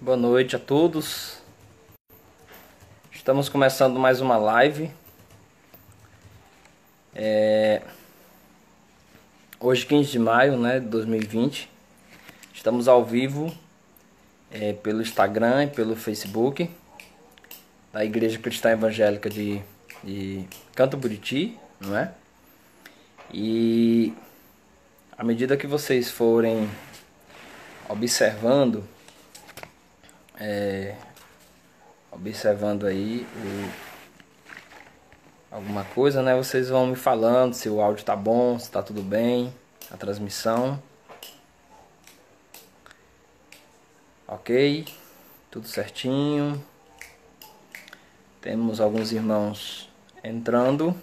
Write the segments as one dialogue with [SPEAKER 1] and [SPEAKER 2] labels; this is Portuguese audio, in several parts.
[SPEAKER 1] Boa noite a todos. Estamos começando mais uma live. Hoje 15 de maio, de 2020. Estamos ao vivo pelo Instagram e pelo Facebook da Igreja Cristã Evangélica de Canto Buriti, não é? E à medida que vocês forem observando aí alguma coisa, vocês vão me falando se o áudio tá bom, se tá tudo bem, a transmissão. Ok, tudo certinho. Temos alguns irmãos entrando.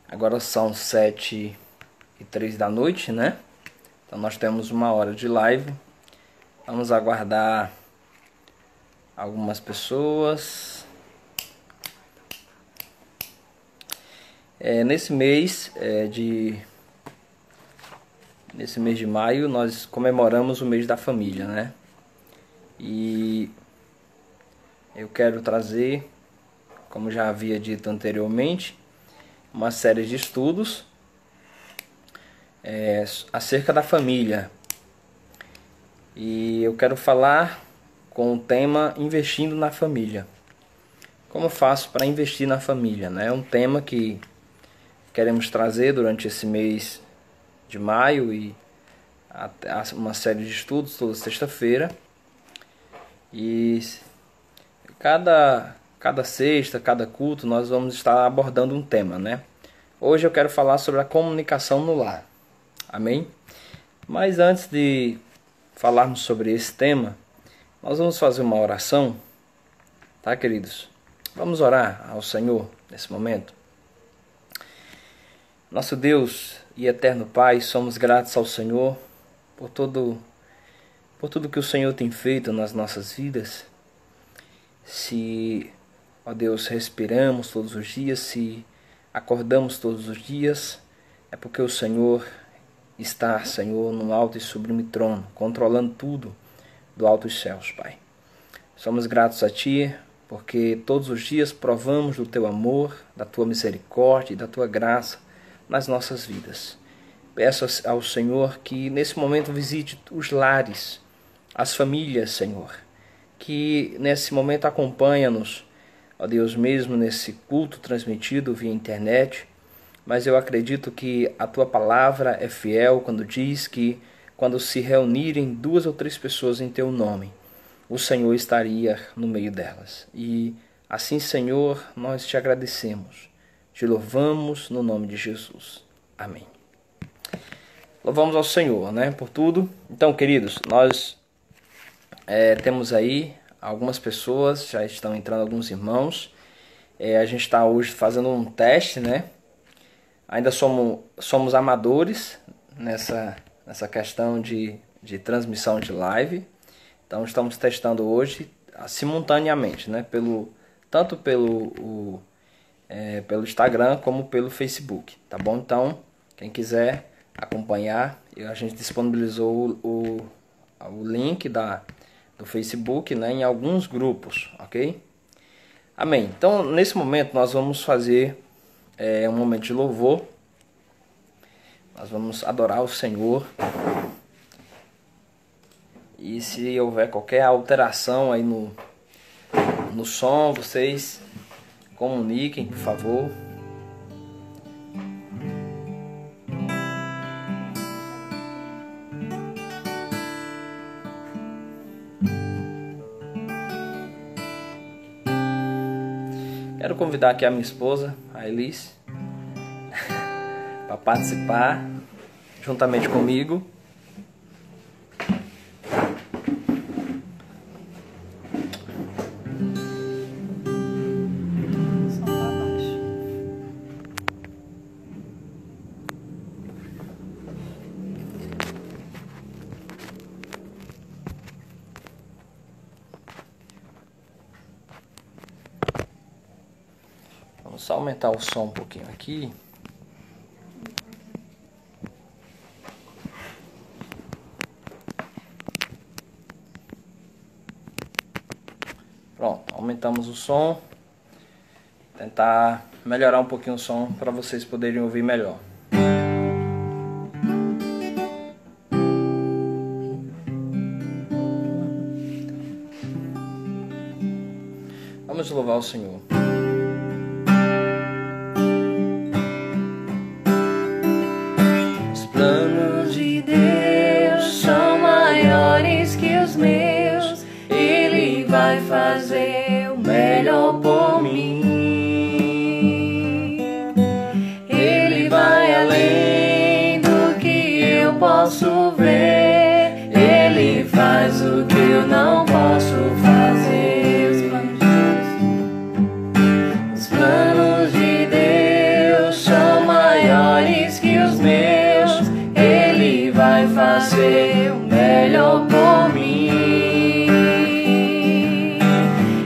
[SPEAKER 1] Agora são 7h03 da noite, Então nós temos 1 hora de live. Vamos aguardar algumas pessoas. Nesse mês de maio nós comemoramos o mês da família, E eu quero trazer, como já havia dito anteriormente, uma série de estudos acerca da família. E eu quero falar com o tema investindo na família. Como eu faço para investir na família, É um tema que queremos trazer durante esse mês de maio e uma série de estudos toda sexta-feira. E cada sexta, cada culto, nós vamos estar abordando um tema, Hoje eu quero falar sobre a comunicação no lar. Amém? Mas antes de falarmos sobre esse tema, nós vamos fazer uma oração, tá, queridos? Vamos orar ao Senhor nesse momento. Nosso Deus e eterno Pai, somos gratos ao Senhor por tudo que o Senhor tem feito nas nossas vidas. Se, ó Deus, respiramos todos os dias, se acordamos todos os dias, é porque o Senhor está, Senhor, no alto e sublime trono, controlando tudo do alto dos céus, Pai. Somos gratos a Ti, porque todos os dias provamos do Teu amor, da Tua misericórdia e da Tua graça nas nossas vidas. Peço ao Senhor que nesse momento visite os lares, as famílias, Senhor, que nesse momento acompanha-nos, ó Deus, mesmo nesse culto transmitido via internet. Mas eu acredito que a Tua palavra é fiel quando diz que quando se reunirem 2 ou 3 pessoas em Teu nome, o Senhor estaria no meio delas. E assim, Senhor, nós Te agradecemos, Te louvamos no nome de Jesus. Amém. Louvamos ao Senhor, por tudo. Então, queridos, nós temos aí algumas pessoas, já estão entrando alguns irmãos. A gente está hoje fazendo um teste, Ainda somos amadores nessa questão de transmissão de live. Então estamos testando hoje simultaneamente, tanto pelo Instagram como pelo Facebook, tá bom? Então, quem quiser acompanhar, a gente disponibilizou o link do Facebook, em alguns grupos, ok? Amém. Então, nesse momento nós vamos fazer um momento de louvor. Nós vamos adorar o Senhor. E se houver qualquer alteração aí no som, vocês comuniquem, por favor. Quero convidar aqui a minha esposa, a Elis, para participar juntamente comigo. Vamos só aumentar o som um pouquinho aqui. aumentamos o som, tentar melhorar um pouquinho o som para vocês poderem ouvir melhor. Vamos louvar o Senhor.
[SPEAKER 2] Os planos de Deus são maiores que os meus. Ele vai fazer o melhor por mim. Ele vai além do que eu posso ver. Ele faz o que eu não posso fazer. Os planos de Deus são maiores que os meus. Ele vai fazer o melhor por mim.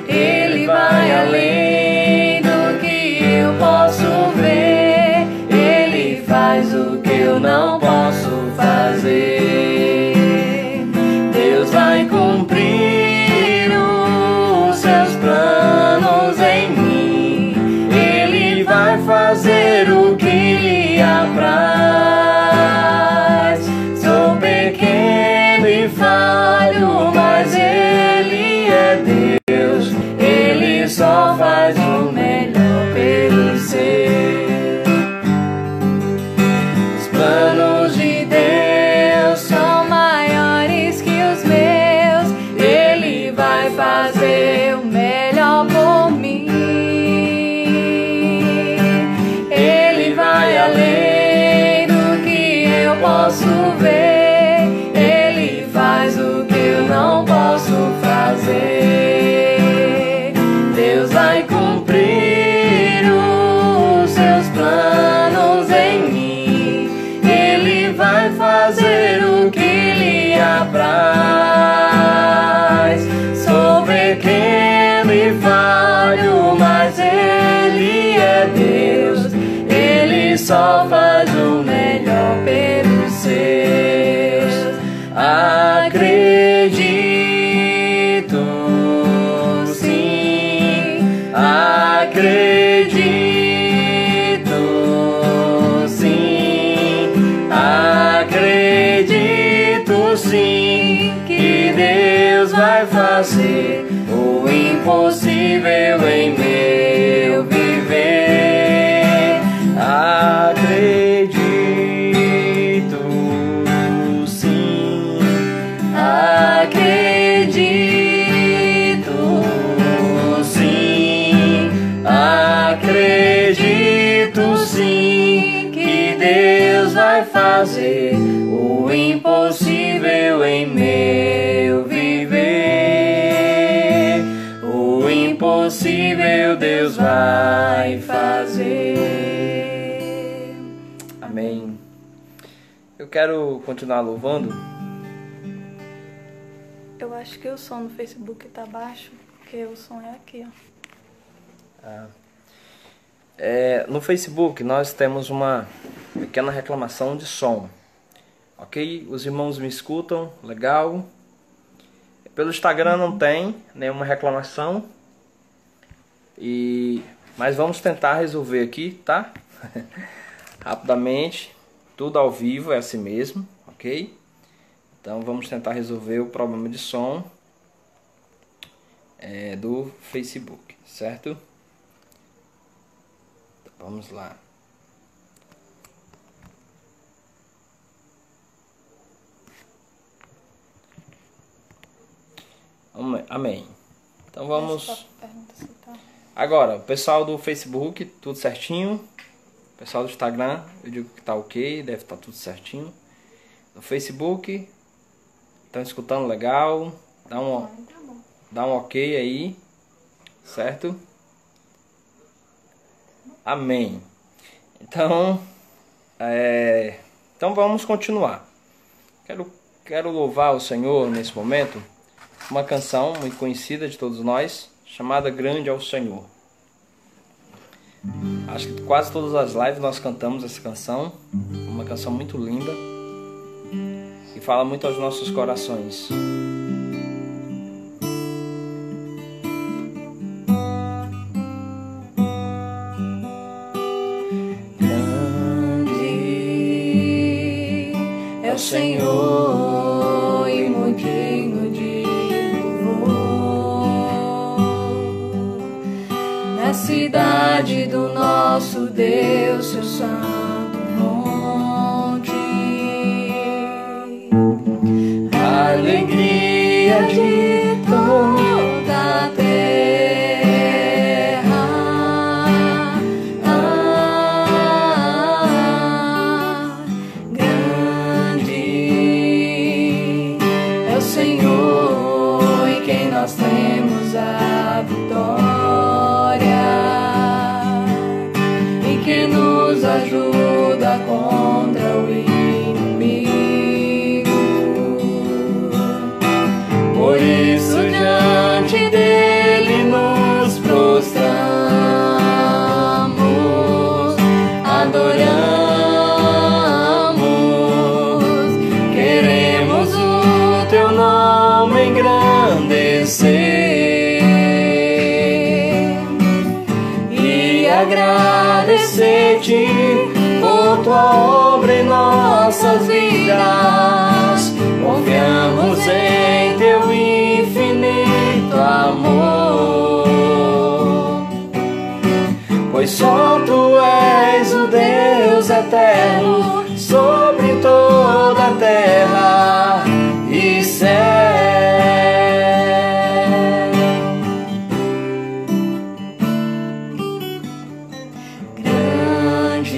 [SPEAKER 2] Ele vai além do que eu posso ver. Ele faz o que eu não posso fazer. Deus vai cumprir os seus planos em mim. Ele vai fazer o que lhe apraz. Sou pequeno e falho, mas Ele é Deus. Ele só faz o melhor pelo seu. Os planos de Deus são maiores que os meus. Ele vai fazer o melhor por mim. Ele vai além do que eu posso ver. Ele faz o que eu não posso fazer. Deus vai cumprir os seus planos em mim. Ele vai fazer o que lhe apraz. Sou pequeno e falho, mas Ele é Deus. Ele só faz o melhor pelos seus. Acredito, sim. Acredito, sim. Acredito, sim, que Deus vai fazer o impossível em meu viver. Acredito, sim. Acredito, sim. Acredito, sim, que Deus vai fazer o impossível em meu viver. O impossível Deus vai fazer.
[SPEAKER 1] Amém. Eu quero continuar louvando.
[SPEAKER 3] Eu acho que o som no Facebook tá baixo, porque o som é aqui, ó.
[SPEAKER 1] No Facebook nós temos uma pequena reclamação de som. Ok? Os irmãos me escutam, legal. Pelo Instagram não tem nenhuma reclamação. Mas vamos tentar resolver aqui, tá? Rapidamente. Tudo ao vivo, é assim mesmo, ok? Então vamos tentar resolver o problema de som do Facebook, certo? Então, vamos lá. Amém. Então vamos... Agora, o pessoal do Facebook, tudo certinho. O pessoal do Instagram, eu digo que tá ok, deve estar tudo certinho. No Facebook, estão escutando legal. Dá um ok aí, certo? Amém. Então vamos continuar. Quero louvar o Senhor nesse momento. Uma canção muito conhecida de todos nós, chamada Grande ao Senhor. Acho que quase todas as lives nós cantamos essa canção. Uma canção muito linda e fala muito aos nossos corações.
[SPEAKER 2] é o Senhor e muito digno de louvor. Na cidade do nosso Deus, seu santo monte, a alegria de toda a terra. Grande é o Senhor em quem nós temos a vitória, e que nos ajuda contra o inimigo. Por isso diante dele nos prostramos, adoramos, queremos o teu nome engrandecer e agradecer-te por tua obra em nossas vidas. Confiamos em teu infinito amor, pois só tu és o Deus eterno sobre toda a terra e céu. Grande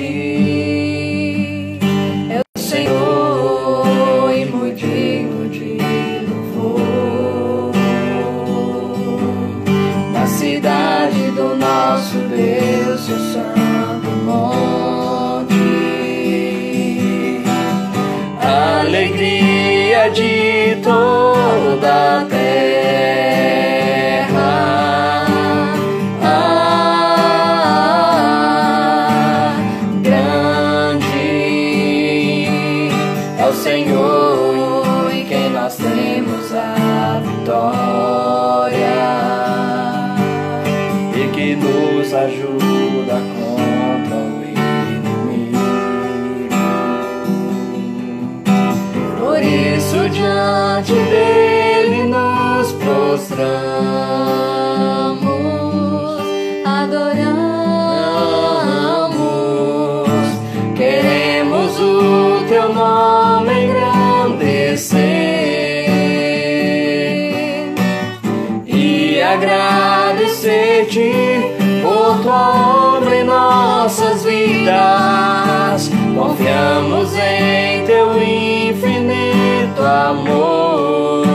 [SPEAKER 2] é o Senhor e muito digno de louvor. Na cidade do nosso Deus, seu santo monte, a alegria de toda a terra. Grande é o Senhor em quem nós temos a vitória, e que nos ajuda contra o inimigo. Por isso diante dele nos prostramos, adoramos, queremos o teu nome engrandecer e agradecer-te por tua obra em nossas vidas. Confiamos em teu infinito amor,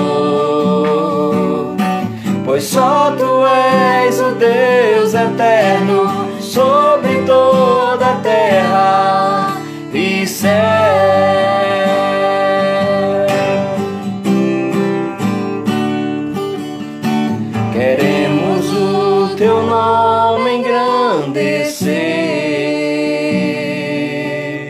[SPEAKER 2] pois só tu és o Deus eterno sobre toda a terra e céu. Queremos o teu nome engrandecer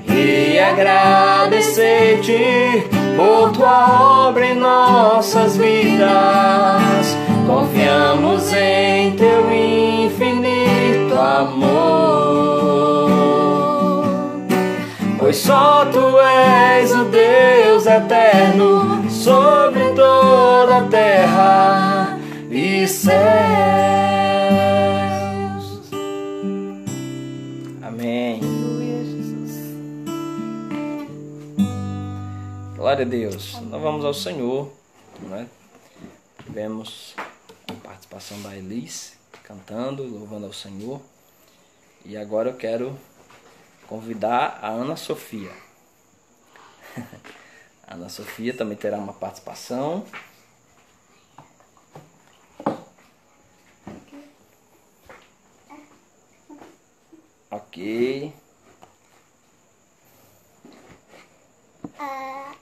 [SPEAKER 2] e agradecer-te por tua obra em nossas vidas. Confiamos em teu infinito amor, pois só tu és o Deus eterno sobre toda a terra e céus.
[SPEAKER 1] Amém.
[SPEAKER 3] Aleluia, Jesus.
[SPEAKER 1] Glória a Deus. Nós vamos ao Senhor, né? Tivemos a participação da Elis cantando, louvando ao Senhor. E agora eu quero convidar a Ana Sofia. A Ana Sofia também terá uma participação. Ok.
[SPEAKER 4] A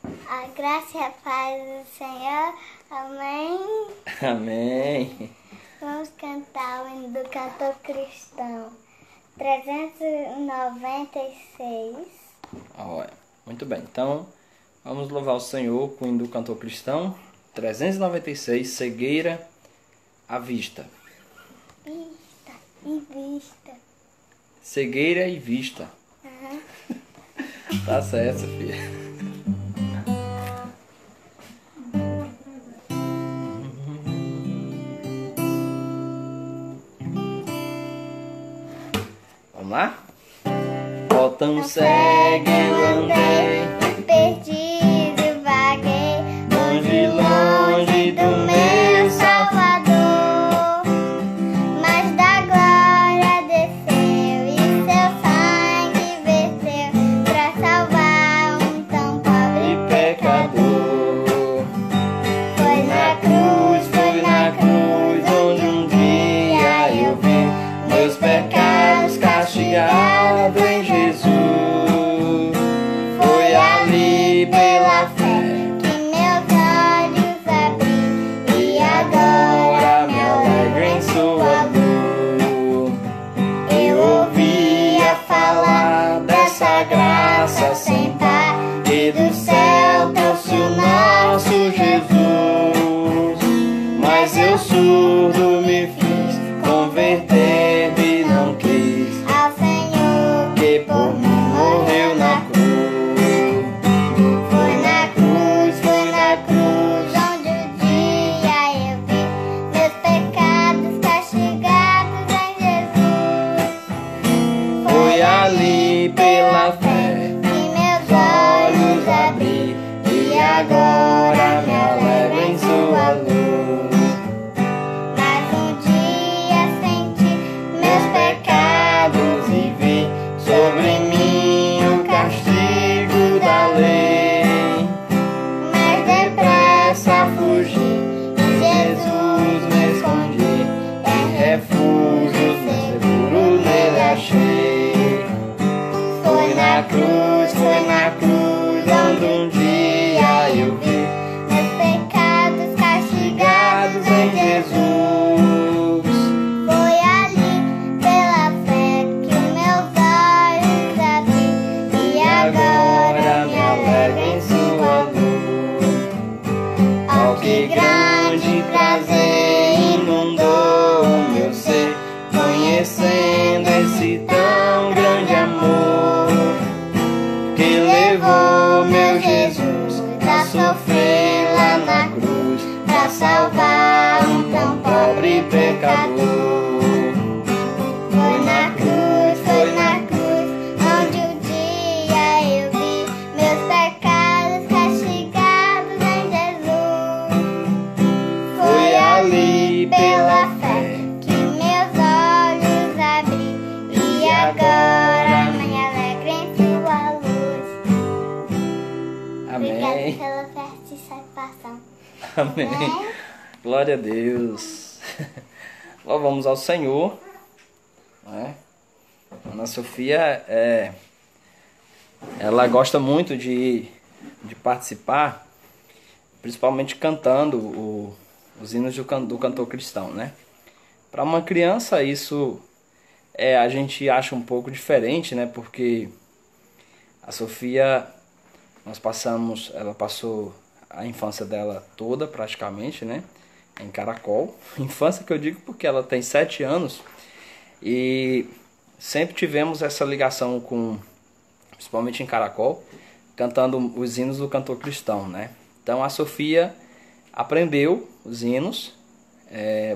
[SPEAKER 4] graça e a paz do Senhor. Amém.
[SPEAKER 1] Amém.
[SPEAKER 4] Vamos cantar o hino do cantor cristão 396.
[SPEAKER 1] Olha, muito bem. Então, vamos louvar o Senhor com o hino do cantor cristão 396, Cegueira à Vista.
[SPEAKER 4] Vista e vista.
[SPEAKER 1] Cegueira e vista. Tá certo, filha. tão cego eu andei,
[SPEAKER 4] perdido vaguei,
[SPEAKER 1] longe, longe do meu
[SPEAKER 4] Salvador. Mas da glória desceu e seu sangue verteu pra salvar um tão pobre
[SPEAKER 1] pecador.
[SPEAKER 4] Foi na cruz onde um dia eu vi
[SPEAKER 1] Meus pecados castigados em Jesus. Foi ali pela fé
[SPEAKER 4] que meus olhos abri e agora me alegro em sua luz.
[SPEAKER 1] eu ouvia falar dessa graça sem par, que do céu trouxe o nosso Jesus. Mas eu surdo me fiz, converter-me não quis,
[SPEAKER 4] Ao Senhor
[SPEAKER 1] que por mim morreu na cruz.
[SPEAKER 4] foi na cruz onde um dia eu vi meus pecados castigados em Jesus.
[SPEAKER 1] Foi ali pela fé
[SPEAKER 4] que meus olhos abri
[SPEAKER 1] e agora me alegro em sua luz.
[SPEAKER 4] Mas um dia senti meus pecados
[SPEAKER 1] E vi sobre mim o castigo da lei.
[SPEAKER 4] mas depressa fugi.
[SPEAKER 1] Jesus me escondi, em refúgio seguro nele achei. Foi na cruz onde um dia eu vi
[SPEAKER 4] Meus pecados castigados em Jesus. Foi ali pela fé que meus olhos abri e agora me alegro em sua luz. Oh, que grande prazer
[SPEAKER 1] inundou o meu ser, conhecendo esse tão grande amor, que levou meu Jesus a sofrer lá na cruz,
[SPEAKER 4] pra salvar um tão pobre pecador. Foi na cruz onde um dia eu vi meus pecados castigados em Jesus. Foi ali pela fé que meus olhos abri e agora me alegro em sua luz. Obrigada
[SPEAKER 1] Amém.
[SPEAKER 4] pela participação.
[SPEAKER 1] Amém. Glória a Deus. Louvamos ao Senhor. Né? Ana Sofia, ela gosta muito de participar, principalmente cantando os hinos do cantor cristão, né? Para uma criança isso a gente acha um pouco diferente, né? Porque a Sofia, ela passou a infância dela toda praticamente, né? Em Caracol. Infância que eu digo porque ela tem 7 anos e sempre tivemos essa ligação principalmente em Caracol, cantando os hinos do cantor cristão, né? Então a Sofia aprendeu os hinos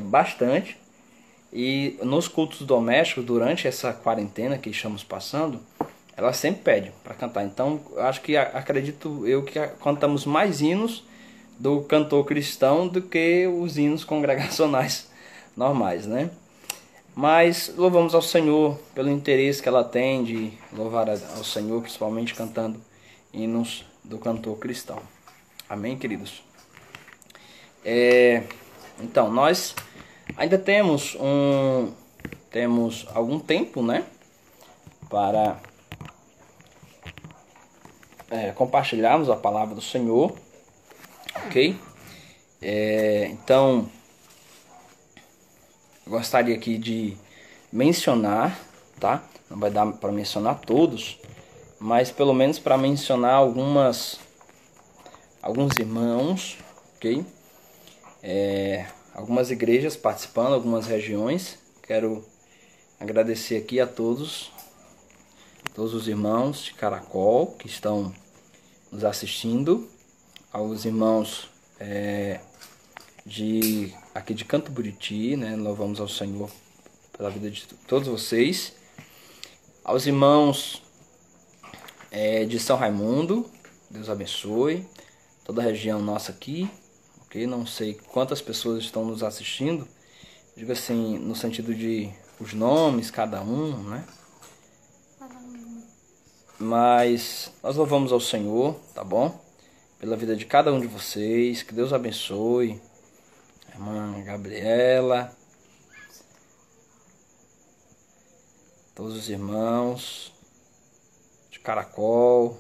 [SPEAKER 1] bastante, e nos cultos domésticos, durante essa quarentena que estamos passando, ela sempre pede para cantar. Então acredito eu que cantamos mais hinos do cantor cristão do que os hinos congregacionais normais, né? Mas louvamos ao Senhor pelo interesse que ela tem de louvar ao Senhor, principalmente cantando hinos do cantor cristão. Amém, queridos? Então, nós ainda temos algum tempo, né, para compartilharmos a palavra do Senhor, ok? Então, eu gostaria aqui de mencionar, tá? Não vai dar para mencionar todos, mas pelo menos para mencionar alguns irmãos, ok? Algumas igrejas participando, algumas regiões. Quero agradecer aqui a todos os irmãos de Caracol que estão nos assistindo, aos irmãos aqui de Canto Buriti, né? Louvamos ao Senhor pela vida de todos vocês, aos irmãos de São Raimundo. Deus abençoe toda a região nossa aqui, ok? Não sei quantas pessoas estão nos assistindo, digo assim, no sentido de os nomes, cada um, né? Mas nós louvamos ao Senhor, tá bom? Pela vida de cada um de vocês, que Deus abençoe. A irmã Gabriela, todos os irmãos de Caracol,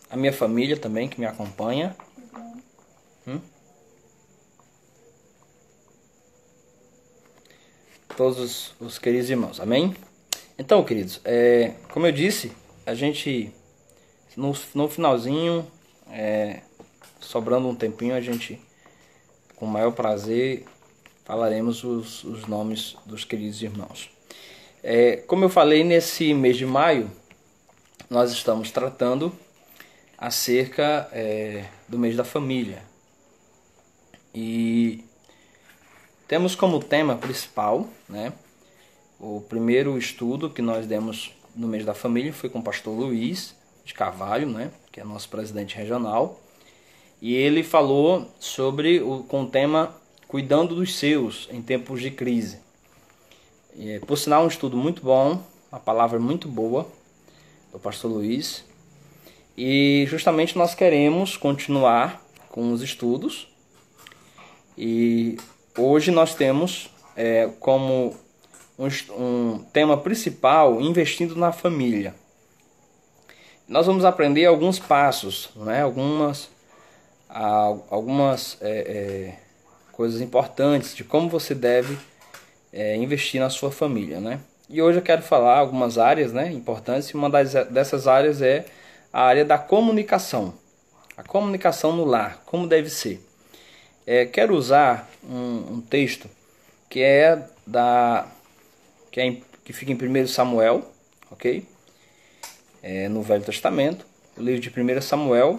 [SPEAKER 1] a minha família também que me acompanha. Todos os queridos irmãos, amém? Então, queridos, como eu disse, a gente no finalzinho, sobrando um tempinho, a gente com o maior prazer falaremos os nomes dos queridos irmãos. Como eu falei, nesse mês de maio nós estamos tratando acerca do mês da família, e temos como tema principal, né, o primeiro estudo que nós demos no mês da família foi com o pastor Luiz de Carvalho, né, que é nosso presidente regional, e ele falou com o tema Cuidando dos Seus em Tempos de Crise. Por sinal, um estudo muito bom, uma palavra muito boa do pastor Luiz, e justamente nós queremos continuar com os estudos, e hoje nós temos como um tema principal investindo na família. Nós vamos aprender alguns passos, né? algumas coisas importantes de como você deve investir na sua família, né? E hoje eu quero falar algumas áreas, né, importantes, e uma dessas áreas é a área da comunicação. A comunicação no lar, como deve ser. Quero usar um texto que que fica em 1 Samuel, ok? No Velho Testamento, o livro de 1 Samuel,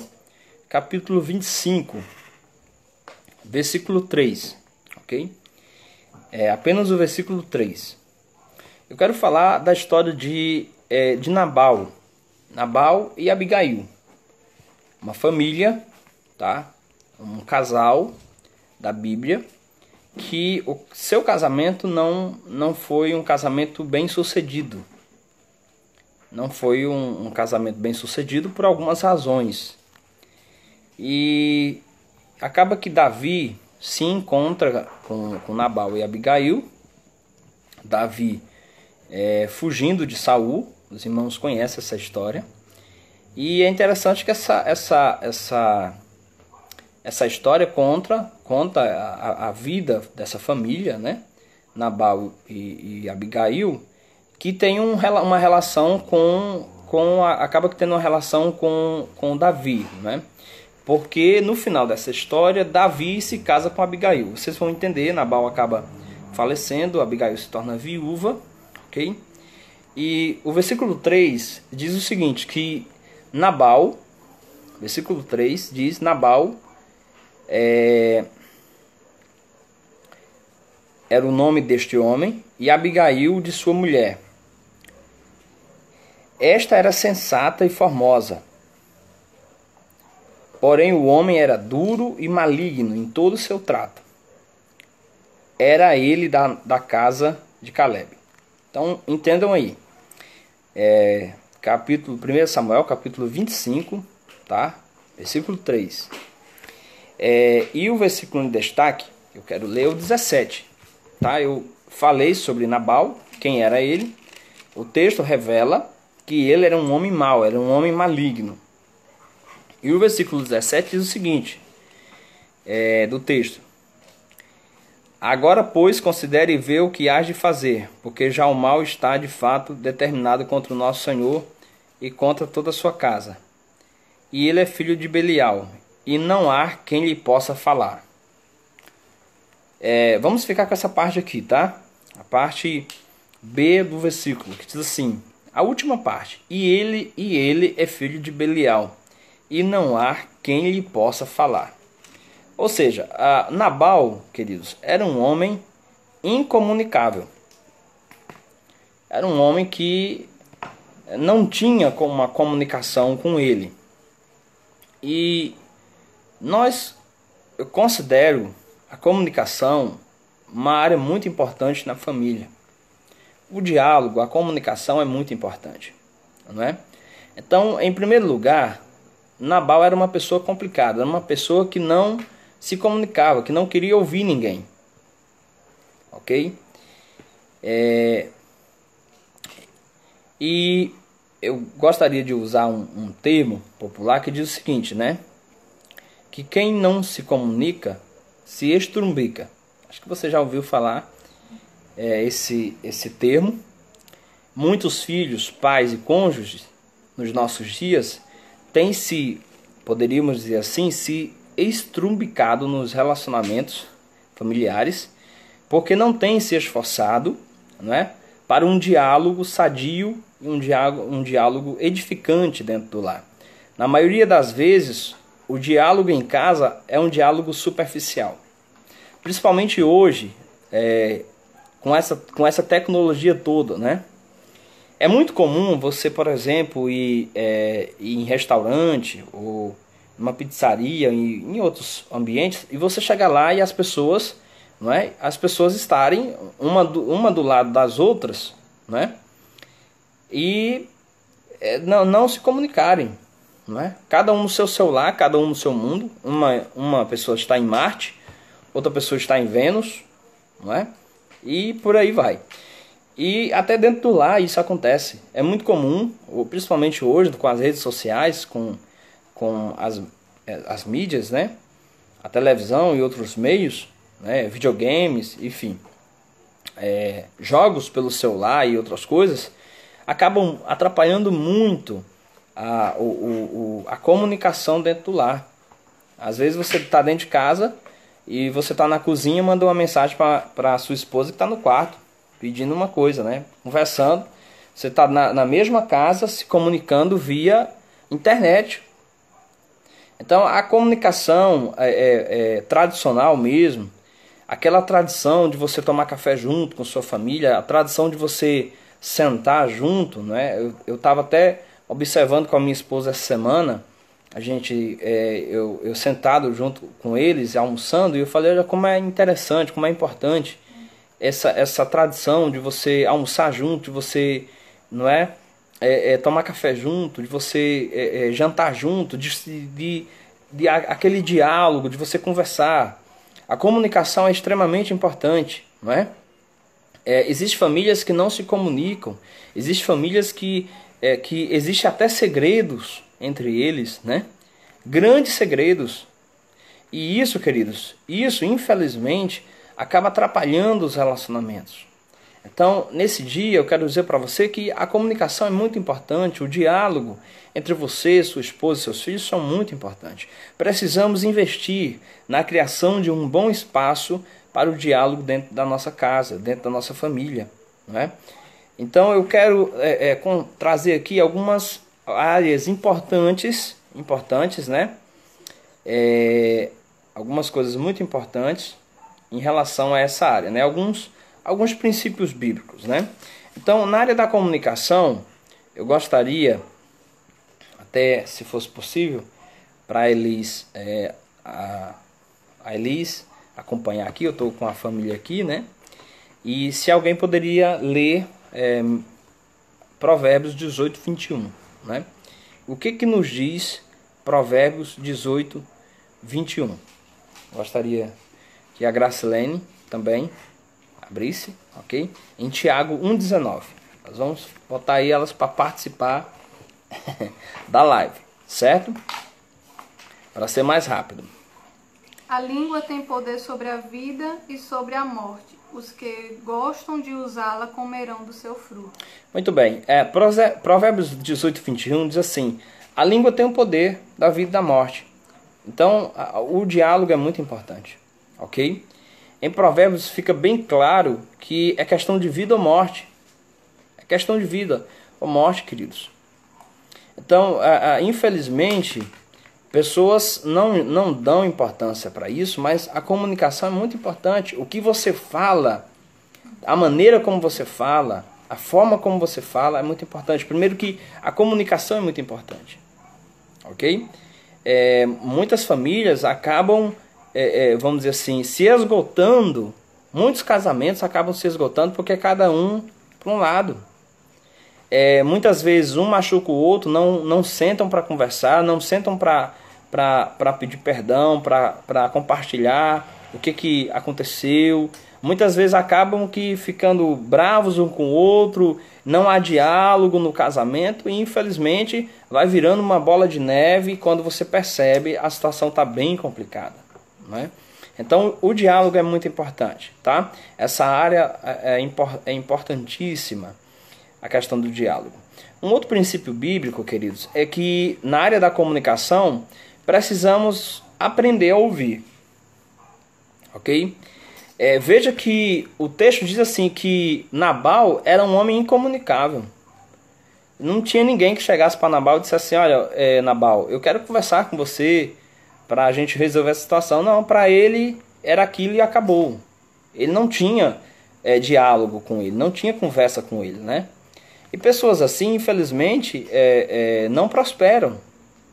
[SPEAKER 1] capítulo 25, versículo 3, ok? Apenas o versículo 3. Eu quero falar da história de Nabal e Abigail, uma família, tá? Um casal da Bíblia, que o seu casamento não foi um casamento bem sucedido. Não foi um casamento bem sucedido por algumas razões. E acaba que Davi se encontra com Nabal e Abigail. Davi fugindo de Saul. Os irmãos conhecem essa história. E é interessante que essa história conta a vida dessa família, né? Nabal e Abigail, que tem uma relação acaba que tendo uma relação com Davi, né? Porque no final dessa história, Davi se casa com Abigail. Vocês vão entender, Nabal acaba falecendo, Abigail se torna viúva, ok? E o versículo 3 diz o seguinte, que Nabal, versículo 3 diz, Nabal era o nome deste homem, e Abigail de sua mulher. Esta era sensata e formosa, porém o homem era duro e maligno em todo o seu trato. Era ele da casa de Caleb. Então entendam aí, 1 Samuel capítulo 25, tá? Versículo 3. E o versículo em destaque, eu quero ler o 17. Tá? Eu falei sobre Nabal, quem era ele. O texto revela que ele era um homem mau, era um homem maligno. E o versículo 17 diz o seguinte, do texto. Agora, pois, considere e vê o que hás de fazer, porque já o mal está de fato determinado contra o nosso Senhor e contra toda a sua casa. E ele é filho de Belial, e não há quem lhe possa falar. Vamos ficar com essa parte aqui, tá? A parte B do versículo, que diz assim, a última parte. E ele é filho de Belial, e não há quem lhe possa falar. Ou seja, Nabal, queridos, era um homem incomunicável. era um homem que não tinha uma comunicação com ele. E eu considero a comunicação uma área muito importante na família. O diálogo, a comunicação é muito importante, não é? Então, em primeiro lugar, Nabal era uma pessoa complicada, era uma pessoa que não se comunicava, que não queria ouvir ninguém. Ok? E eu gostaria de usar um termo popular que diz o seguinte, né? Que quem não se comunica se estrumbica. Acho que você já ouviu falar esse termo. Muitos filhos, pais e cônjuges nos nossos dias têm poderíamos dizer assim, se estrumbicado nos relacionamentos familiares, porque não têm se esforçado, não é, para um diálogo sadio e um diálogo edificante dentro do lar. Na maioria das vezes, o diálogo em casa é um diálogo superficial. Principalmente hoje, com essa tecnologia toda, né? É muito comum você, por exemplo, ir em restaurante ou numa pizzaria, em outros ambientes, e você chegar lá e as pessoas, não é? As pessoas estarem uma do lado das outras, não é? E não se comunicarem, não é? Cada um no seu celular, cada um no seu mundo. Uma pessoa está em Marte, outra pessoa está em Vênus, não é? E por aí vai. E até dentro do lar isso acontece. É muito comum, principalmente hoje, com as redes sociais, com as mídias, né? A televisão e outros meios, né? Videogames, enfim. Jogos pelo celular e outras coisas, acabam atrapalhando muito a comunicação dentro do lar. Às vezes você está dentro de casa e você está na cozinha, manda uma mensagem para a sua esposa que está no quarto, pedindo uma coisa, né? Conversando. Você está na mesma casa, se comunicando via internet. Então a comunicação tradicional mesmo, aquela tradição de você tomar café junto com sua família, a tradição de você sentar junto, né? Eu estava até observando com a minha esposa essa semana, eu sentado junto com eles, almoçando, e eu falei, olha como é interessante, como é importante essa tradição de você almoçar junto, de você, não é, tomar café junto, de você jantar junto, de aquele diálogo, de você conversar. A comunicação é extremamente importante, não é? Existem famílias que não se comunicam, existem famílias que existem até segredos entre eles, né? Grandes segredos. E isso, queridos, infelizmente acaba atrapalhando os relacionamentos. Então, nesse dia eu quero dizer para você que a comunicação é muito importante, o diálogo entre você, sua esposa e seus filhos são muito importantes. Precisamos investir na criação de um bom espaço para o diálogo dentro da nossa casa, dentro da nossa família, não é? Então eu quero trazer aqui algumas áreas importantes, né? Algumas coisas muito importantes em relação a essa área, né? Alguns princípios bíblicos, né? Então, na área da comunicação, eu gostaria, até se fosse possível, para a Elis acompanhar aqui, eu estou com a família aqui, né? E se alguém poderia ler Provérbios 18, 21, né? O que nos diz Provérbios 18, 21? Gostaria que a Gracilene também abrisse, ok? Em Tiago 1,19. Nós vamos botar aí elas para participar da live, certo? Para ser mais rápido.
[SPEAKER 3] A língua tem poder sobre a vida e sobre a morte. Os que gostam de usá-la comerão do seu fruto. Muito bem.
[SPEAKER 1] Provérbios 18, 21 diz assim: a língua tem o poder da vida e da morte. Então, o diálogo é muito importante, ok? Em Provérbios fica bem claro que é questão de vida ou morte. É questão de vida ou morte, queridos. Então, infelizmente, pessoas não dão importância para isso, mas a comunicação é muito importante. O que você fala, a maneira como você fala, A forma como você fala é muito importante. Primeiro que a comunicação é muito importante. Ok? Muitas famílias acabam, vamos dizer assim, se esgotando. Muitos casamentos acabam se esgotando porque cada um para um lado. Muitas vezes um machuca o outro, não sentam para conversar, não sentam para pedir perdão, para compartilhar o que aconteceu. Muitas vezes acabam que ficando bravos um com o outro, não há diálogo no casamento e infelizmente vai virando uma bola de neve e quando você percebe a situação está bem complicada, né? Então o diálogo é muito importante, tá? Essa área é importantíssima, a questão do diálogo. Um outro princípio bíblico, queridos, é que na área da comunicação precisamos aprender a ouvir, ok? Veja que o texto diz assim que Nabal era um homem incomunicável. Não tinha ninguém que chegasse para Nabal e dissesse assim, olha, Nabal, eu quero conversar com você para a gente resolver essa situação. Não, para ele era aquilo e acabou. Ele não tinha diálogo com ele, não tinha conversa com ele, né? E pessoas assim, infelizmente, não prosperam,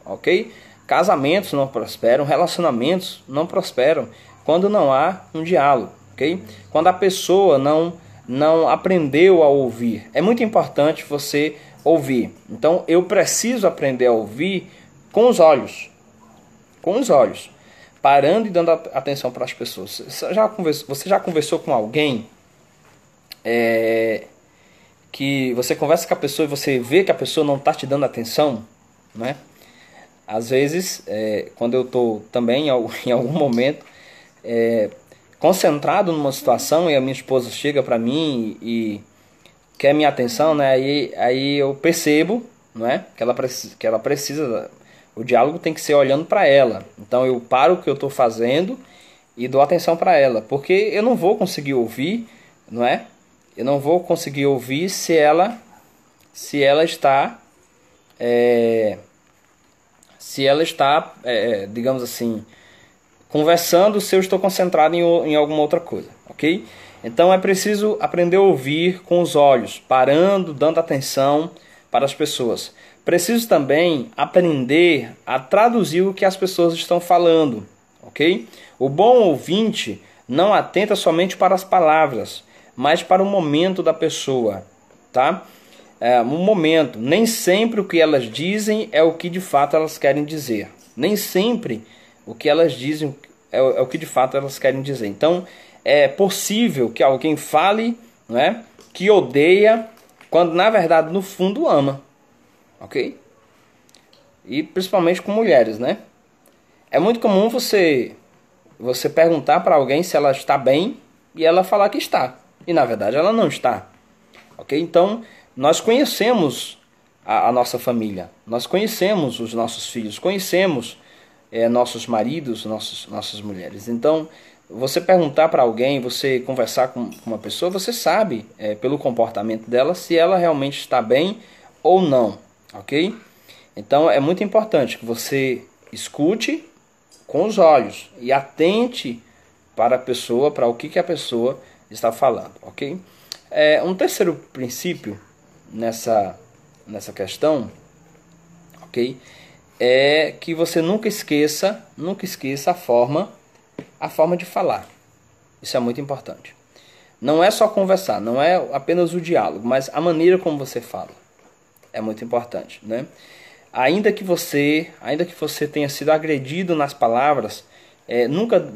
[SPEAKER 1] ok? Casamentos não prosperam, relacionamentos não prosperam quando não há um diálogo, ok? Quando a pessoa não aprendeu a ouvir. É muito importante você ouvir. Então, eu preciso aprender a ouvir com os olhos. Com os olhos. Parando e dando atenção para as pessoas. Você já conversou com alguém que você conversa com a pessoa e você vê que a pessoa não está te dando atenção, né? Às vezes, quando eu estou também em algum momento concentrado numa situação e a minha esposa chega para mim e quer minha atenção, né? Aí eu percebo, não é? que ela precisa. O diálogo tem que ser olhando para ela. Então eu paro o que eu estou fazendo e dou atenção para ela, porque eu não vou conseguir ouvir, não é? Eu não vou conseguir ouvir se ela está digamos assim, conversando se eu estou concentrado em alguma outra coisa, ok? Então é preciso aprender a ouvir com os olhos, parando, dando atenção para as pessoas. Preciso também aprender a traduzir o que as pessoas estão falando, ok? O bom ouvinte não atenta somente para as palavras, mas para o momento da pessoa, tá? Um momento. Nem sempre o que elas dizem é o que de fato elas querem dizer. Nem sempre o que elas dizem é o que de fato elas querem dizer. Então, é possível que alguém fale, né, que odeia, quando na verdade no fundo ama. Ok? E principalmente com mulheres, né? É muito comum você perguntar para alguém se ela está bem e ela falar que está. E na verdade ela não está. Ok? Então, nós conhecemos a nossa família. Nós conhecemos os nossos filhos. Conhecemos nossos maridos, nossas mulheres. Então, você perguntar para alguém, você conversar com uma pessoa, você sabe, pelo comportamento dela, se ela realmente está bem ou não. Ok? Então, é muito importante que você escute com os olhos e atente para a pessoa, para o que a pessoa está falando. Ok? Um terceiro princípio nessa questão, ok? É que você nunca esqueça a forma de falar. Isso é muito importante. Não é só conversar, não é apenas o diálogo, mas a maneira como você fala é muito importante, né? Ainda que você tenha sido agredido nas palavras,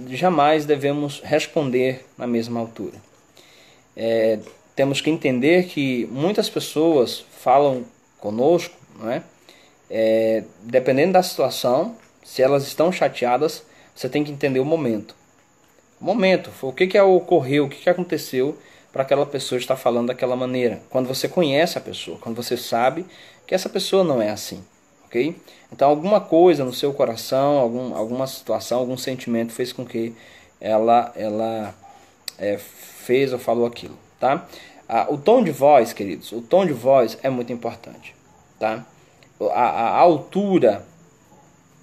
[SPEAKER 1] jamais devemos responder na mesma altura. Temos que entender que muitas pessoas falam conosco, não é? Dependendo da situação, se elas estão chateadas, você tem que entender o momento. O que ocorreu, o que aconteceu para aquela pessoa estar falando daquela maneira. Quando você conhece a pessoa, quando você sabe que essa pessoa não é assim. Ok? Então alguma coisa no seu coração, alguma situação, algum sentimento fez com que ela fez ou falou aquilo. Tá? O tom de voz, queridos, o tom de voz é muito importante. Tá? A altura,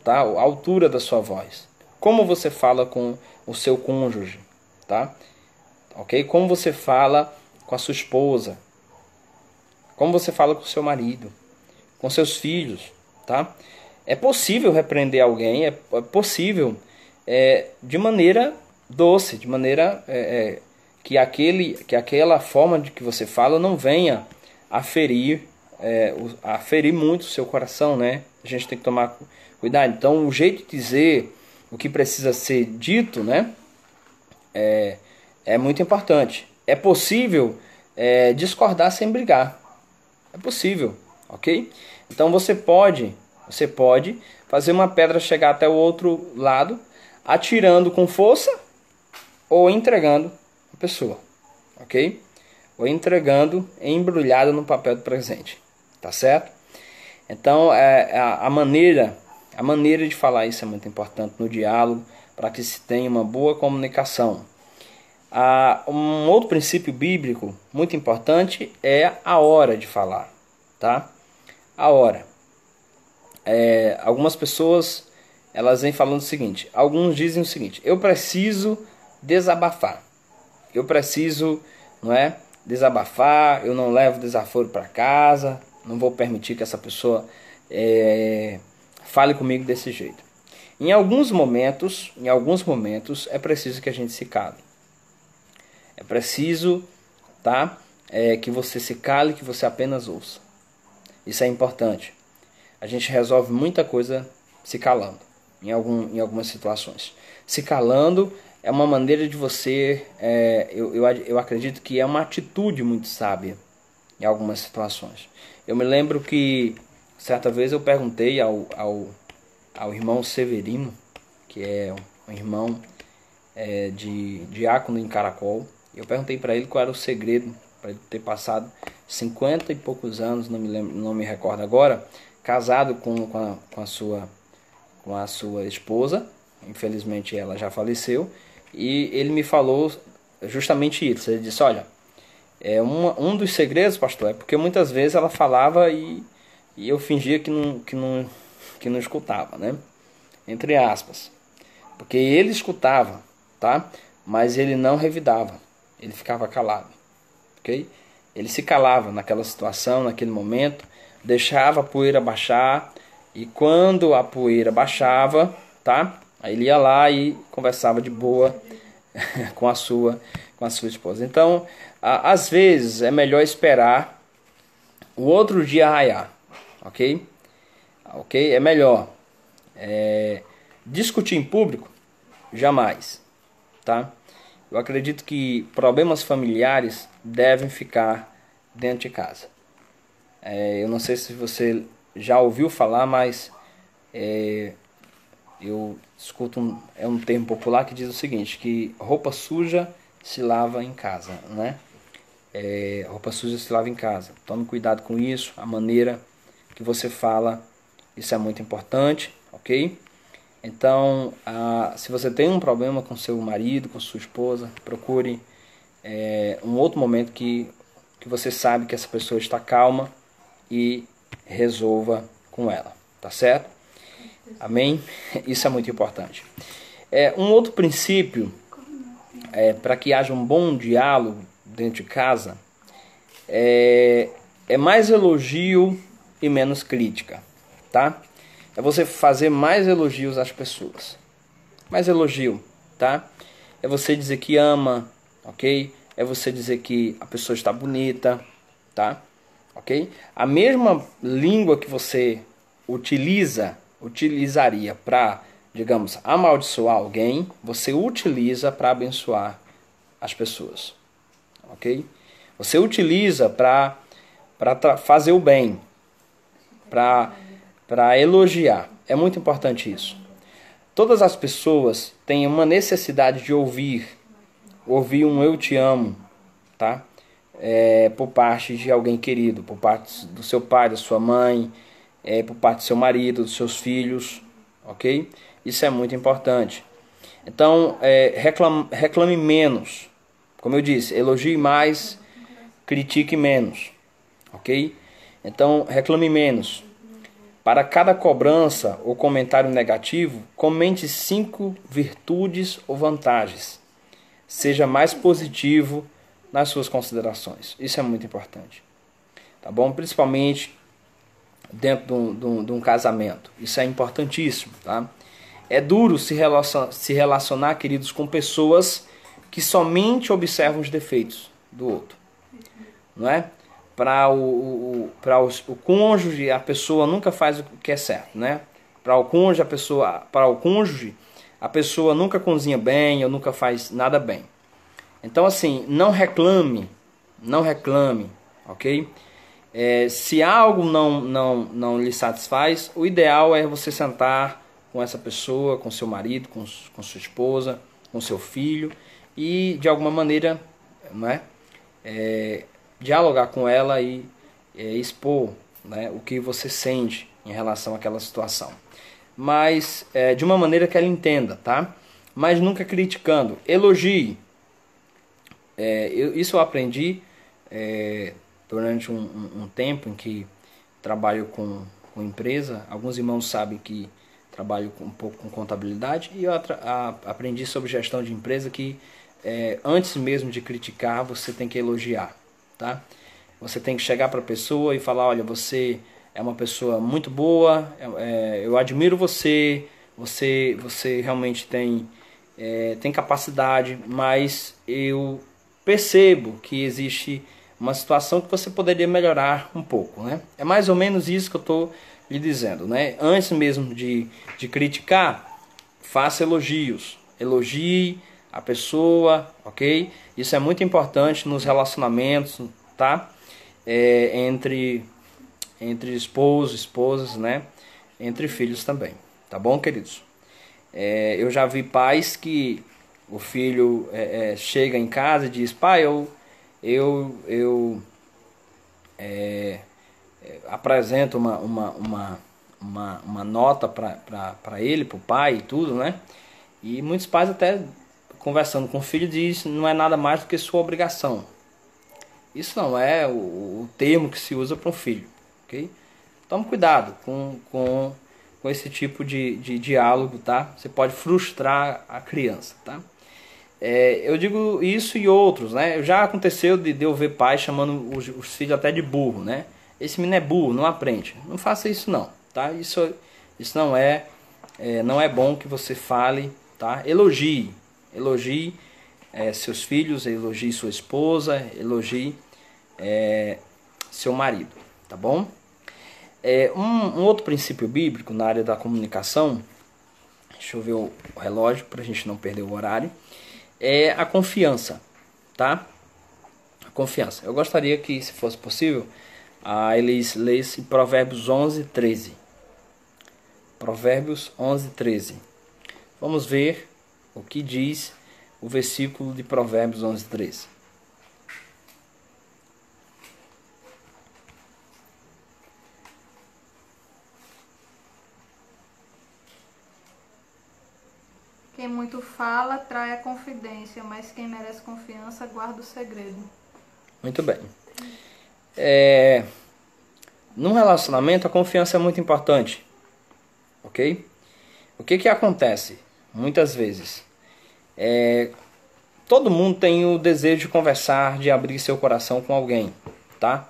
[SPEAKER 1] tá? A altura da sua voz. Como você fala com o seu cônjuge, tá? Ok? Como você fala com a sua esposa, como você fala com seu marido, com seus filhos, tá? É possível repreender alguém, é possível de maneira doce, de maneira que aquela forma de que você fala não venha a ferir muito o seu coração, né? A gente tem que tomar cuidado. Então, o jeito de dizer o que precisa ser dito, né? É muito importante. É possível discordar sem brigar. É possível, ok? Então você pode fazer uma pedra chegar até o outro lado, atirando com força ou entregando a pessoa, ok? Ou entregando embrulhado no papel do presente, tá certo? Então a maneira de falar isso é muito importante no diálogo, para que se tenha uma boa comunicação. Um outro princípio bíblico muito importante é a hora de falar, tá? A hora. Algumas pessoas elas vêm falando o seguinte, alguns dizem o seguinte: eu preciso desabafar, eu preciso, desabafar, eu não levo desaforo para casa, não vou permitir que essa pessoa fale comigo desse jeito. Em alguns momentos é preciso que a gente se cale. É preciso, que você se cale, que você apenas ouça. Isso é importante. A gente resolve muita coisa se calando, em algumas situações. Se calando é uma maneira de você, eu acredito que é uma atitude muito sábia em algumas situações. Eu me lembro que certa vez eu perguntei ao irmão Severino, que é um irmão de diácono em Caracol. Eu perguntei para ele qual era o segredo para ele ter passado 50 e poucos anos, não me recordo agora, casado com a sua esposa. Infelizmente ela já faleceu. E ele me falou justamente isso. Ele disse: olha, um dos segredos, pastor, é porque muitas vezes ela falava e eu fingia que não escutava, né? Entre aspas. Porque ele escutava, tá? Mas ele não revidava. Ele ficava calado, ok? Ele se calava naquela situação, naquele momento, deixava a poeira baixar, e quando a poeira baixava, tá? Aí ele ia lá e conversava de boa com a sua esposa. Então, às vezes é melhor esperar o outro dia raiar, ok? Ok? É melhor. Discutir em público, jamais, tá? Eu acredito que problemas familiares devem ficar dentro de casa. Eu não sei se você já ouviu falar, mas eu escuto um termo popular que diz o seguinte, que roupa suja se lava em casa, né? Roupa suja se lava em casa. Tome cuidado com isso, a maneira que você fala, isso é muito importante, ok? Então, se você tem um problema com seu marido, com sua esposa, procure um outro momento que você sabe que essa pessoa está calma e resolva com ela, tá certo? Amém? Isso é muito importante. Um outro princípio para que haja um bom diálogo dentro de casa é mais elogio e menos crítica, tá? É você fazer mais elogios às pessoas. Mais elogio, tá? É você dizer que ama, ok? É você dizer que a pessoa está bonita, tá? Ok? A mesma língua que você utilizaria para, digamos, amaldiçoar alguém, você utiliza para abençoar as pessoas, ok? Você utiliza para fazer o bem, para elogiar. É muito importante isso. Todas as pessoas têm uma necessidade de ouvir um eu te amo, tá? Por parte de alguém querido, por parte do seu pai, da sua mãe, por parte do seu marido, dos seus filhos, ok? Isso é muito importante. Então, reclame menos. Como eu disse, elogie mais, critique menos, ok? Então, reclame menos. Para cada cobrança ou comentário negativo, comente 5 virtudes ou vantagens. Seja mais positivo nas suas considerações. Isso é muito importante. tá bom? Principalmente dentro de um casamento. Isso é importantíssimo, tá? É duro se relacionar, queridos, com pessoas que somente observam os defeitos do outro, não é? Para o cônjuge, a pessoa nunca faz o que é certo, né? Para o cônjuge, a pessoa nunca cozinha bem ou nunca faz nada bem. Então, assim, não reclame, ok? Se algo não lhe satisfaz, o ideal é você sentar com essa pessoa, com seu marido, com sua esposa, com seu filho e de alguma maneira, não é? Dialogar com ela e expor, né, o que você sente em relação àquela situação. Mas de uma maneira que ela entenda, tá? Mas nunca criticando. Elogie. Isso eu aprendi durante um tempo em que trabalho com empresa. Alguns irmãos sabem que trabalho um pouco com contabilidade e eu aprendi sobre gestão de empresa que antes mesmo de criticar, você tem que elogiar, tá? Você tem que chegar para a pessoa e falar, olha, você é uma pessoa muito boa, eu admiro você realmente tem capacidade, mas eu percebo que existe uma situação que você poderia melhorar um pouco, né? É mais ou menos isso que eu estou lhe dizendo, né? Antes mesmo de criticar, faça elogios. Elogie a pessoa, ok? Isso é muito importante nos relacionamentos, tá? Entre esposos, esposas, né? Entre filhos também, tá bom, queridos? Eu já vi pais que o filho chega em casa e diz, pai, eu apresento uma nota para ele, para o pai e tudo, né? E muitos pais até conversando com o filho diz, não é nada mais do que sua obrigação. Isso não é o termo que se usa para um filho, ok? Tome cuidado com esse tipo de diálogo, tá? Você pode frustrar a criança, tá? Eu digo isso e outros, né? Já aconteceu de eu ver pais chamando os filhos até de burro, né? Esse menino é burro, não aprende. Não faça isso não, tá? Isso não é bom que você fale, tá? Elogie seus filhos, elogie sua esposa, elogie seu marido, tá bom? Um outro princípio bíblico na área da comunicação, deixa eu ver o relógio para a gente não perder o horário, é a confiança, tá? A confiança. Eu gostaria que, se fosse possível, a Elis lesse Provérbios 11:13. Provérbios 11:13. Vamos ver o que diz o versículo de Provérbios 11:13.
[SPEAKER 3] Quem muito fala trai a confidência, mas quem merece confiança guarda o segredo.
[SPEAKER 1] Muito bem. Num relacionamento a confiança é muito importante, ok? O que acontece? Muitas vezes todo mundo tem o desejo de conversar, de abrir seu coração com alguém, tá?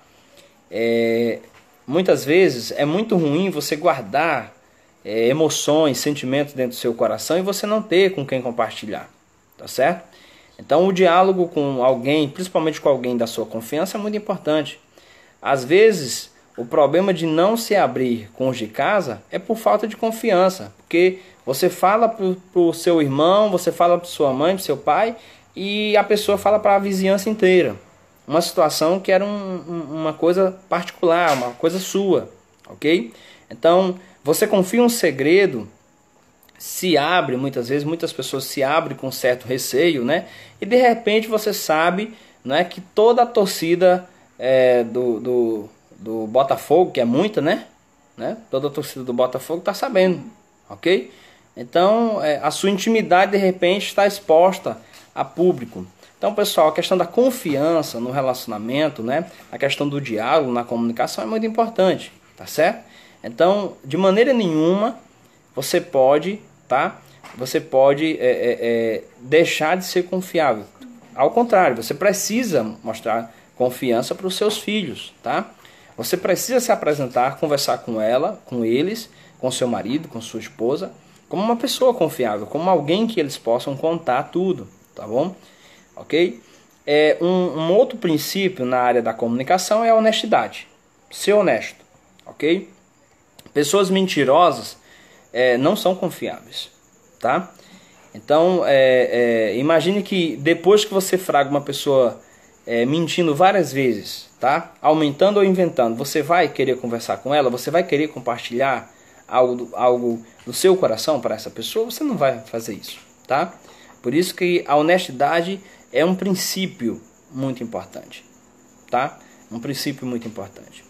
[SPEAKER 1] Muitas vezes é muito ruim você guardar emoções, sentimentos dentro do seu coração e você não ter com quem compartilhar, tá certo? Então o diálogo com alguém, principalmente com alguém da sua confiança, é muito importante. Às vezes o problema de não se abrir com os de casa é por falta de confiança, porque você fala para o seu irmão, você fala para sua mãe, para seu pai, e a pessoa fala para a vizinhança inteira. Uma situação que era uma coisa particular, uma coisa sua, ok? Então, você confia um segredo, se abre muitas vezes, muitas pessoas se abrem com certo receio, né? E de repente você sabe, né, que toda a torcida do Botafogo, que é muita, né? Toda a torcida do Botafogo está sabendo, ok? Então, a sua intimidade de repente está exposta a público. Então, pessoal, a questão da confiança no relacionamento, né? A questão do diálogo na comunicação é muito importante, tá certo? Então, de maneira nenhuma, você pode, tá? Você pode deixar de ser confiável. Ao contrário, você precisa mostrar confiança para os seus filhos, tá? Você precisa se apresentar, conversar com ela, com eles, com seu marido, com sua esposa, como uma pessoa confiável, como alguém que eles possam contar tudo, tá bom? Ok? Um outro princípio na área da comunicação é a honestidade. Ser honesto, ok? Pessoas mentirosas não são confiáveis, tá? Então, imagine que depois que você fraga uma pessoa mentindo várias vezes, tá? Aumentando ou inventando, você vai querer conversar com ela? Você vai querer compartilhar algo do seu coração para essa pessoa? Você não vai fazer isso, tá? Por isso que a honestidade é um princípio muito importante, tá? Um princípio muito importante.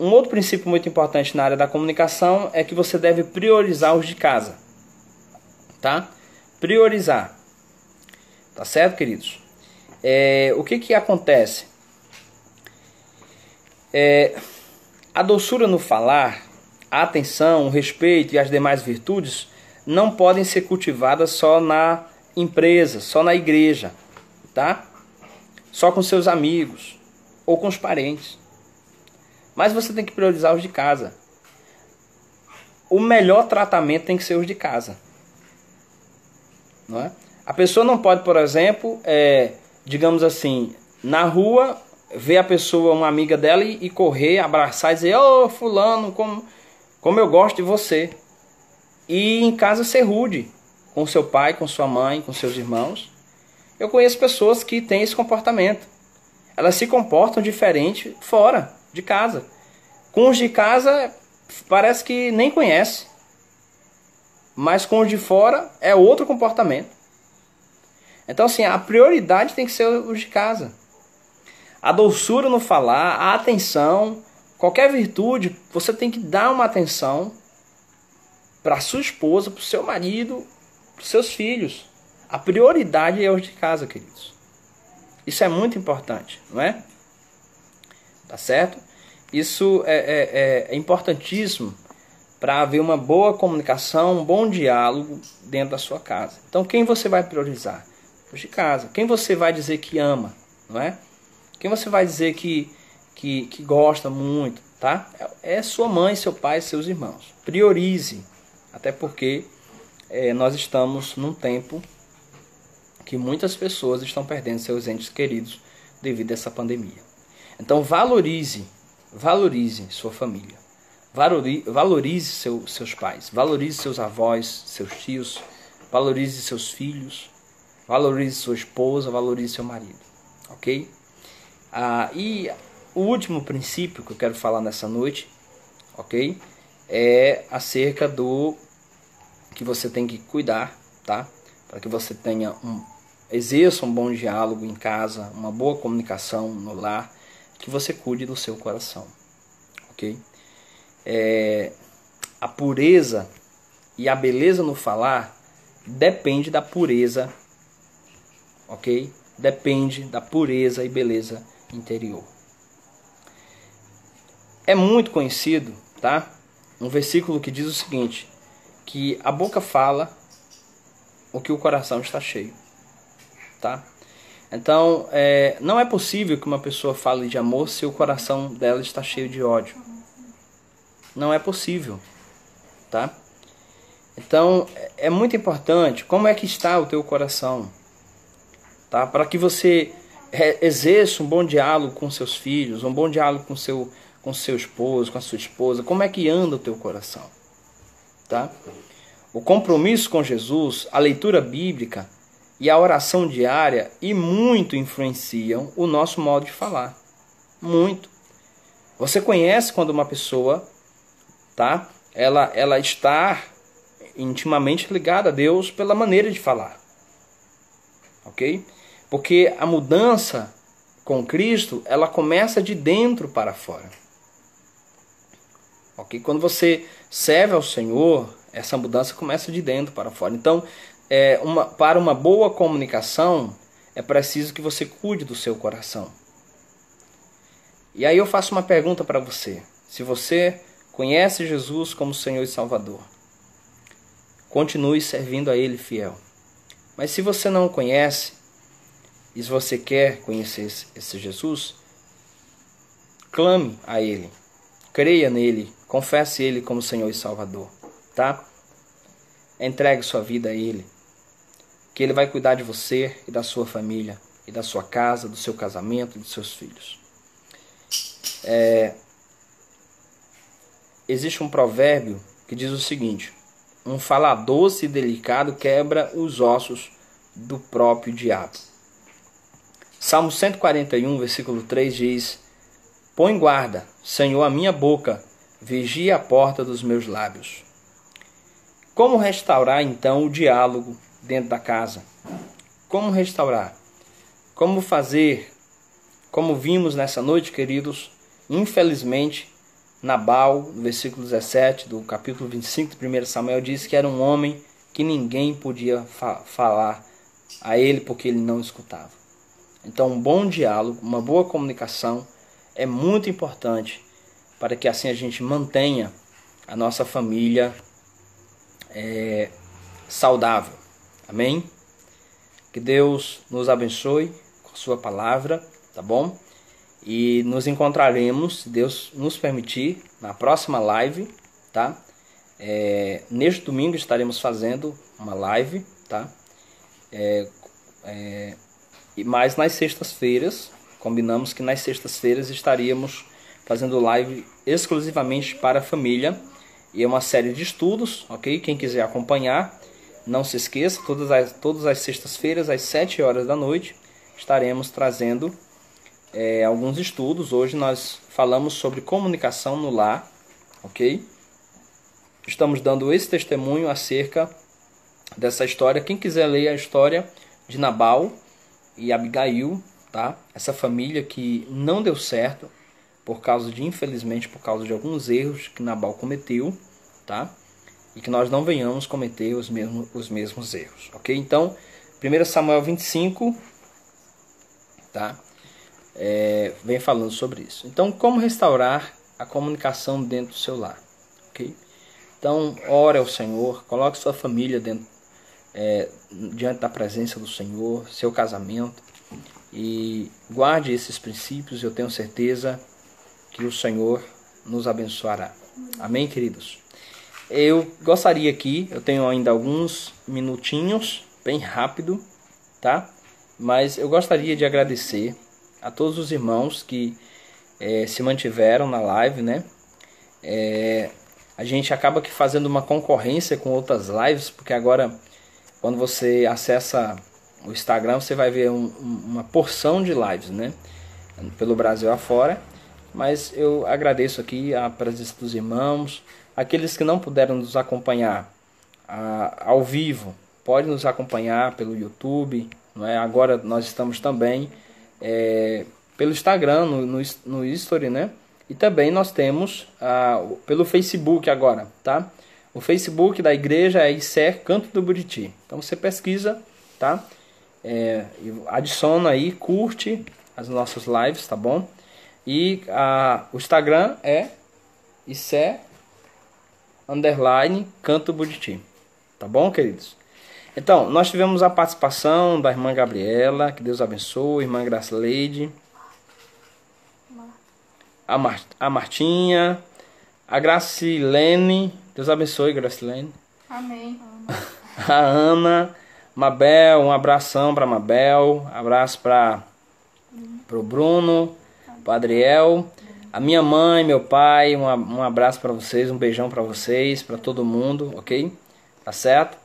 [SPEAKER 1] Um outro princípio muito importante na área da comunicação é que você deve priorizar os de casa, tá? Priorizar, tá certo, queridos? O que acontece? A doçura no falar, a atenção, o respeito e as demais virtudes não podem ser cultivadas só na empresa, só na igreja, tá? Só com seus amigos ou com os parentes. Mas você tem que priorizar os de casa. O melhor tratamento tem que ser os de casa, não é? A pessoa não pode, por exemplo, digamos assim, na rua, ver a pessoa, uma amiga dela, e correr, abraçar e dizer: ô fulano, como eu gosto de você. E em casa ser rude com seu pai, com sua mãe, com seus irmãos. Eu conheço pessoas que têm esse comportamento. Elas se comportam diferente fora de casa. Com os de casa parece que nem conhece. Mas com os de fora é outro comportamento. Então assim, a prioridade tem que ser os de casa. A doçura no falar, a atenção, qualquer virtude, você tem que dar uma atenção para sua esposa, para o seu marido, para os seus filhos. A prioridade é os de casa, queridos. Isso é muito importante, não é? Tá certo? Isso é importantíssimo para haver uma boa comunicação, um bom diálogo dentro da sua casa. Então, quem você vai priorizar? Os de casa. Quem você vai dizer que ama, não é? Quem você vai dizer que gosta muito, tá? É sua mãe, seu pai, seus irmãos. Priorize. Até porque nós estamos num tempo que muitas pessoas estão perdendo seus entes queridos devido a essa pandemia. Então valorize sua família. Valorize seus pais. Valorize seus avós, seus tios. Valorize seus filhos. Valorize sua esposa. Valorize seu marido. Ok? E o último princípio que eu quero falar nessa noite, ok? É acerca do que você tem que cuidar, tá? Para que você exerça um bom diálogo em casa, uma boa comunicação no lar, que você cuide do seu coração, ok? A pureza e a beleza no falar depende da pureza, ok? Depende da pureza e beleza interior. É muito conhecido, tá? Um versículo que diz o seguinte, que a boca fala o que o coração está cheio, tá? Então, não é possível que uma pessoa fale de amor se o coração dela está cheio de ódio. Não é possível, tá? Então, é muito importante como é que está o teu coração, tá? Para que você exerça um bom diálogo com seus filhos, um bom diálogo com seu esposo, com a sua esposa. Como é que anda o teu coração, tá? O compromisso com Jesus, a leitura bíblica e a oração diária muito influenciam o nosso modo de falar. Muito. Você conhece quando uma pessoa, tá? Ela está intimamente ligada a Deus pela maneira de falar. Ok? Porque a mudança com Cristo, ela começa de dentro para fora. Ok? Quando você serve ao Senhor, essa mudança começa de dentro para fora. Então, para uma boa comunicação, é preciso que você cuide do seu coração. E aí eu faço uma pergunta para você. Se você conhece Jesus como Senhor e Salvador, continue servindo a Ele fiel. Mas se você não o conhece, e se você quer conhecer esse Jesus, clame a Ele, creia nele, confesse Ele como Senhor e Salvador, tá? Entregue sua vida a Ele, que Ele vai cuidar de você e da sua família, e da sua casa, do seu casamento, dos seus filhos. Existe um provérbio que diz o seguinte: um falar doce e delicado quebra os ossos do próprio diabo. Salmo 141, versículo 3 diz: põe guarda, Senhor, a minha boca, vigia a porta dos meus lábios. Como restaurar, então, o diálogo dentro da casa? Como restaurar? Como fazer? Como vimos nessa noite, queridos, infelizmente, Nabal, no versículo 17 do capítulo 25 de 1 Samuel, diz que era um homem que ninguém podia falar a ele porque ele não escutava. Então, um bom diálogo, uma boa comunicação é muito importante para que assim a gente mantenha a nossa família saudável. Amém? Que Deus nos abençoe com a sua palavra, tá bom? E nos encontraremos, se Deus nos permitir, na próxima live, tá? Neste domingo estaremos fazendo uma live, tá? Mas nas sextas-feiras, combinamos que nas sextas-feiras estaríamos fazendo live exclusivamente para a família. E é uma série de estudos, ok? Quem quiser acompanhar, não se esqueça, todas as sextas-feiras, às 7 horas da noite, estaremos trazendo alguns estudos. Hoje nós falamos sobre comunicação no lar, ok? Estamos dando esse testemunho acerca dessa história. Quem quiser ler a história de Nabal e Abigail, tá? Essa família que não deu certo, infelizmente, por causa de alguns erros que Nabal cometeu, tá? E que nós não venhamos cometer os mesmos erros, ok? Então, 1 Samuel 25, tá? Vem falando sobre isso. Então, como restaurar a comunicação dentro do seu lar, ok? Então, ore ao Senhor, coloque sua família diante da presença do Senhor, seu casamento, e guarde esses princípios. Eu tenho certeza que o Senhor nos abençoará. Amém, queridos? Eu gostaria aqui, eu tenho ainda alguns minutinhos, bem rápido, tá? Mas eu gostaria de agradecer a todos os irmãos que se mantiveram na live, né? A gente acaba que fazendo uma concorrência com outras lives, porque agora, quando você acessa o Instagram, você vai ver uma porção de lives, né? Pelo Brasil afora. Mas eu agradeço aqui a presença dos irmãos. Aqueles que não puderam nos acompanhar ao vivo, podem nos acompanhar pelo YouTube, não é? Agora nós estamos também pelo Instagram, no History, né? E também nós temos pelo Facebook agora, tá? O Facebook da igreja é ICER Canto do Buriti. Então você pesquisa, tá? Adiciona aí, curte as nossas lives, tá bom? E o Instagram é ICER Canto Buriti. Tá bom, queridos? Então, nós tivemos a participação da irmã Gabriela, que Deus abençoe, irmã Gracileide, a Martinha, a Gracilene, Deus abençoe, Gracilene.
[SPEAKER 3] Amém.
[SPEAKER 1] A Ana, Mabel, um abração para Mabel, abraço para o Bruno, para Adriel, a minha mãe, meu pai, um abraço para vocês, um beijão para vocês, para todo mundo, ok? Tá certo?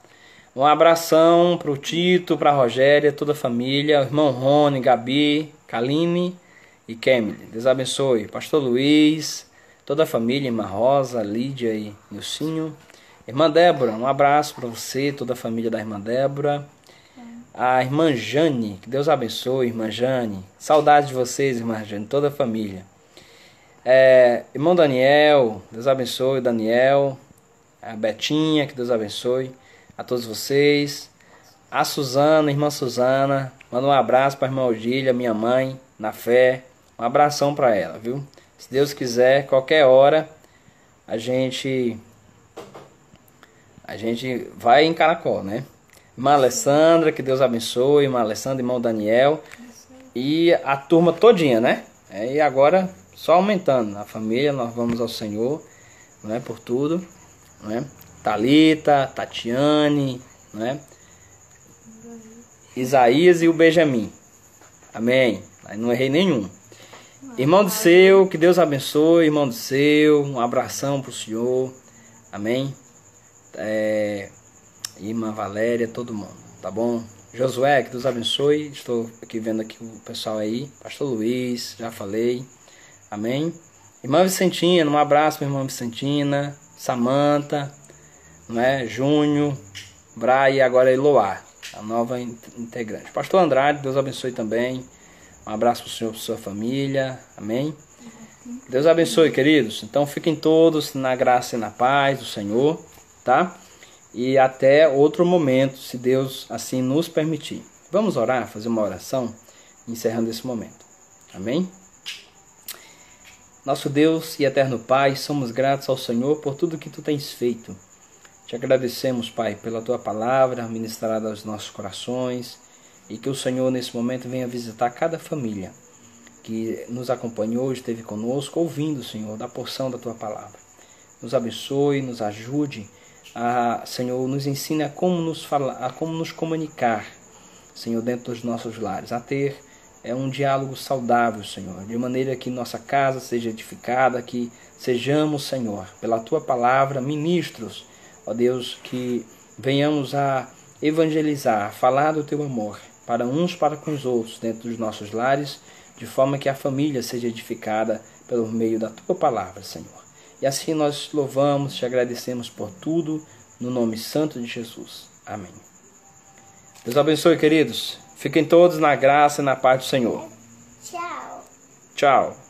[SPEAKER 1] Um abração para o Tito, para a Rogéria, toda a família, o irmão Rony, Gabi, Kaline e Kemily. Deus abençoe. Pastor Luiz, toda a família, irmã Rosa, Lídia e Nilcinho. Irmã Débora, um abraço para você, toda a família da irmã Débora. A irmã Jane, que Deus abençoe, irmã Jane. Saudades de vocês, irmã Jane, toda a família. Irmão Daniel, Deus abençoe, Daniel. A Betinha, que Deus abençoe a todos vocês. A Suzana, irmã Suzana, manda um abraço para a irmã Odília, minha mãe, na fé. Um abração para ela, viu? Se Deus quiser, qualquer hora, a gente vai em Caracol, né? Irmã Alessandra, que Deus abençoe. Irmã Alessandra, irmão Daniel. E a turma todinha, né? E agora Só aumentando. Na família nós vamos ao Senhor, não é, por tudo, não é? Thalita, Tatiane, não é? Isaías e o Benjamin. Amém. Aí não errei nenhum. Irmão do seu, que Deus abençoe. Irmão do seu, um abração pro senhor. Amém. Irmã Valéria, todo mundo, tá bom? Josué, que Deus abençoe. Estou aqui vendo aqui o pessoal aí. Pastor Luiz, já falei. Amém. Irmã Vicentina, um abraço para irmã Vicentina. Samanta, não é? Júnior, Brai e agora Eloá, a nova integrante. Pastor Andrade, Deus abençoe também. Um abraço para o senhor e para sua família. Amém. Deus abençoe, queridos. Então fiquem todos na graça e na paz do Senhor, tá? E até outro momento, se Deus assim nos permitir. Vamos orar, fazer uma oração, encerrando esse momento. Amém? Nosso Deus e eterno Pai, somos gratos ao Senhor por tudo que Tu tens feito. Te agradecemos, Pai, pela Tua palavra ministrada aos nossos corações e que o Senhor nesse momento venha visitar cada família que nos acompanhou, esteve conosco, ouvindo, Senhor, da porção da Tua palavra. Nos abençoe, nos ajude, Senhor, nos ensine a como nos comunicar, Senhor, dentro dos nossos lares, a ter um diálogo saudável, Senhor, de maneira que nossa casa seja edificada, que sejamos, Senhor, pela Tua palavra, ministros, ó Deus, que venhamos a evangelizar, a falar do Teu amor, para uns para com os outros, dentro dos nossos lares, de forma que a família seja edificada pelo meio da Tua palavra, Senhor. E assim nós louvamos, te agradecemos por tudo, no nome santo de Jesus. Amém. Deus abençoe, queridos. Fiquem todos na graça e na paz do Senhor.
[SPEAKER 4] Tchau.
[SPEAKER 1] Tchau.